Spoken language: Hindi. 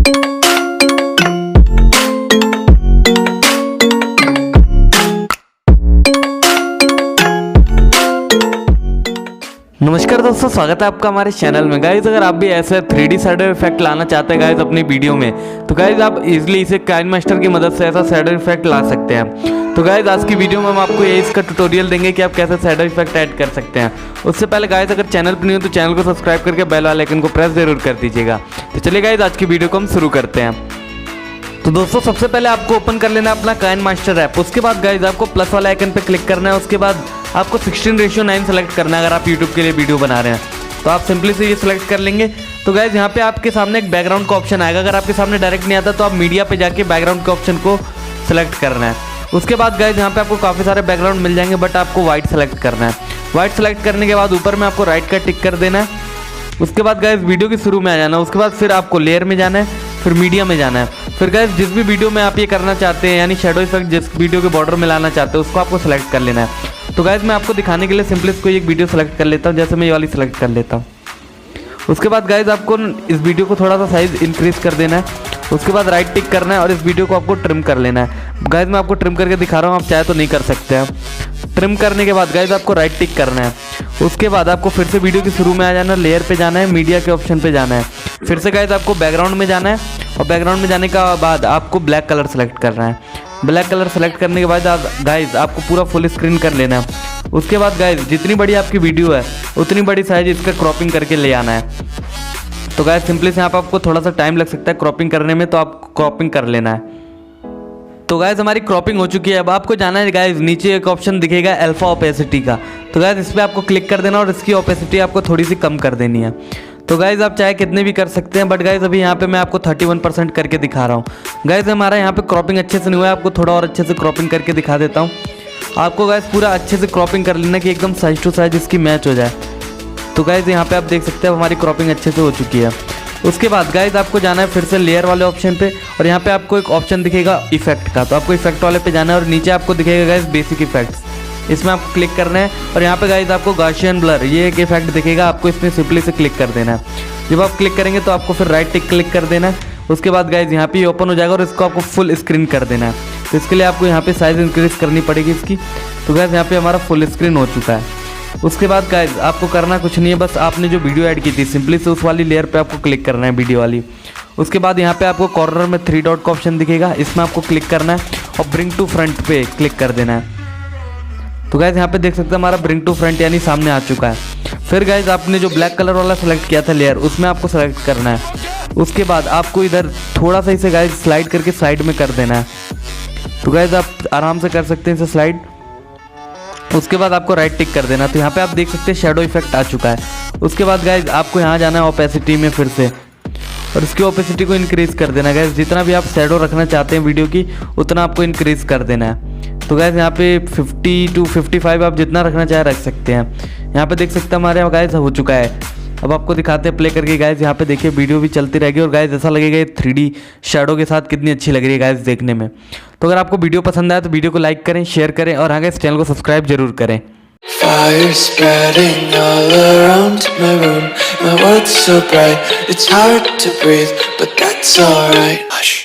नमस्कार दोस्तों, स्वागत है आपका हमारे चैनल में। गाइज अगर आप भी ऐसे 3D शैडो इफेक्ट लाना चाहते हैं गाइज अपनी वीडियो में, तो गाइज आप इजीली इसे काइनमास्टर की मदद से ऐसा शैडो इफेक्ट ला सकते हैं। तो गाइज आज की वीडियो में हम आपको ये इसका ट्यूटोरियल देंगे कि आप कैसे शैडो इफेक्ट ऐड कर सकते हैं। उससे पहले गाइज अगर चैनल पर नहीं हो तो चैनल को सब्सक्राइब करके बेल वाले आइकन को प्रेस जरूर कर दीजिएगा। तो चलिए गाइज आज की वीडियो को हम शुरू करते हैं। तो दोस्तों सबसे पहले आपको ओपन कर लेना है अपना काइनमास्टर ऐप। उसके बाद गाइज आपको प्लस वाले आइकन पे क्लिक करना है। उसके बाद आपको 16:9 सेलेक्ट करना है। अगर आप यूट्यूब के लिए वीडियो बना रहे हैं तो आप सिंपली से ये सिलेक्ट कर लेंगे। तो गाइज यहाँ पे आपके सामने एक बैकग्राउंड का ऑप्शन आएगा। अगर आपके सामने डायरेक्ट नहीं आता तो आप मीडिया पे जाके बैकग्राउंड के ऑप्शन को सिलेक्ट करना है। उसके बाद गाइज यहाँ पे आपको काफ़ी सारे बैकग्राउंड मिल जाएंगे, बट आपको व्हाइट सेलेक्ट करना है। व्हाइट सेलेक्ट करने के बाद ऊपर में आपको राइट का टिक कर देना है। उसके बाद गाइज वीडियो के शुरू में आ जाना है। उसके बाद फिर आपको लेयर में जाना है, फिर मीडिया में जाना है। फिर गाइज जिस भी वीडियो में आप ये करना चाहते हैं, यानी शैडो इफेक्ट जिस वीडियो के बॉर्डर में लाना चाहते हैं, उसको आपको सेलेक्ट कर लेना है। तो गाइज मैं आपको दिखाने के लिए सिंपली इसको एक वीडियो सेलेक्ट कर लेता हूँ, जैसे मैं ये वाली सेलेक्ट कर लेता हूँ। उसके बाद गाइज आपको इस वीडियो को थोड़ा सा साइज इंक्रीज कर देना है। उसके बाद राइट टिक करना है और इस वीडियो को आपको ट्रिम कर लेना है। गाइज मैं आपको ट्रिम करके दिखा रहा हूँ, आप चाहे तो नहीं कर सकते हैं। ट्रिम करने के बाद गाइज आपको राइट टिक करना है। उसके बाद आपको फिर से वीडियो के शुरू में आ जाना है, लेयर पे जाना है, मीडिया के ऑप्शन पे जाना है। फिर से गाइज आपको बैकग्राउंड में जाना है और बैकग्राउंड में जाने के बाद आपको ब्लैक कलर सेलेक्ट करना है। ब्लैक कलर सेलेक्ट करने के बाद गाइज आपको पूरा फुल स्क्रीन कर लेना है। उसके बाद गाइज जितनी बड़ी आपकी वीडियो है उतनी बड़ी साइज इसका क्रॉपिंग करके ले आना है। तो गाइज सिंपली से यहाँ पर आपको थोड़ा सा टाइम लग सकता है क्रॉपिंग करने में, तो आप क्रॉपिंग कर लेना है। तो गाइज हमारी क्रॉपिंग हो चुकी है। अब आपको जाना है गाइज, नीचे एक ऑप्शन दिखेगा अल्फा ओपेसिटी का। तो गाइज इस पर आपको क्लिक कर देना और इसकी ओपेसिटी आपको थोड़ी सी कम कर देनी है। तो गाइज आप चाहे कितने भी कर सकते हैं, बट गाइज अभी यहाँ पे मैं आपको 31% करके दिखा रहा हूँ। गाइज हमारा यहाँ पे क्रॉपिंग अच्छे से नहीं हुआ है, आपको थोड़ा और अच्छे से क्रॉपिंग करके दिखा देता हूँ। आपको गाइज पूरा अच्छे से क्रॉपिंग कर लेना कि एकदम साइज टू साइज इसकी मैच हो जाए। तो गाइज यहाँ पे आप देख सकते हैं हमारी क्रॉपिंग अच्छे से हो चुकी है। उसके बाद गाइज आपको जाना है फिर से लेयर वाले ऑप्शन पे और यहाँ पे आपको एक ऑप्शन दिखेगा इफेक्ट का। तो आपको इफेक्ट वाले पे जाना है और नीचे आपको दिखेगा गाइज बेसिक इफेक्ट्स, इसमें आपको क्लिक करना है। और यहाँ पे गाइज आपको गॉसियन ब्लर ये एक इफेक्ट दिखेगा, आपको इसमें सिंपली से क्लिक कर देना है। जब आप क्लिक करेंगे तो आपको फिर राइट टिक क्लिक कर देना है। उसके बाद गाइज यहाँ पे ओपन हो जाएगा और इसको आपको फुल स्क्रीन कर देना है। तो इसके लिए आपको यहाँ पे साइज इंक्रीज करनी पड़ेगी इसकी। तो गाइज यहाँ पे हमारा फुल स्क्रीन हो चुका है। उसके बाद गाइज आपको करना कुछ नहीं है, बस आपने जो वीडियो ऐड की थी सिंपली से उस वाली लेयर पे आपको क्लिक करना है, वीडियो वाली। उसके बाद यहाँ पे आपको कॉर्नर में 3 डॉट का ऑप्शन दिखेगा, इसमें आपको क्लिक करना है और ब्रिंग टू फ्रंट पे क्लिक कर देना है। तो गाइज यहाँ पे देख सकते हैं हमारा ब्रिंग टू फ्रंट यानी सामने आ चुका है। फिर गाइज आपने जो ब्लैक कलर वाला सेलेक्ट किया था लेयर, उसमें आपको सेलेक्ट करना है। उसके बाद आपको इधर थोड़ा सा इसे गाइज स्लाइड करके साइड में कर देना है। तो गाइज आप आराम से कर सकते हैं इसे स्लाइड। उसके बाद आपको राइट टिक कर देना। तो यहाँ पे आप देख सकते हैं शैडो इफेक्ट आ चुका है। उसके बाद गाइज आपको यहाँ जाना है ओपेसिटी में फिर से और इसकी ओपेसिटी को इंक्रीज कर देना है। गाइज जितना भी आप शैडो रखना चाहते हैं वीडियो की उतना आपको इंक्रीज कर देना है। तो गाइज यहाँ पे 50 to 55 आप जितना रखना चाहे रख सकते हैं। यहाँ पे देख सकते हैं हमारे गाइज हो चुका है। अब आपको दिखाते हैं प्ले करके। गाइज यहाँ पे देखिए वीडियो भी चलती रहेगी और गाइज ऐसा लगेगा ये 3D शैडो के साथ कितनी अच्छी लग रही है गाइज देखने में। तो अगर आपको वीडियो पसंद आया तो वीडियो को लाइक करें, शेयर करें और हाँ गाइज चैनल को सब्सक्राइब जरूर करें। Fire spreading all around my room. My world's so bright, it's hard to breathe, but that's alright. Hush.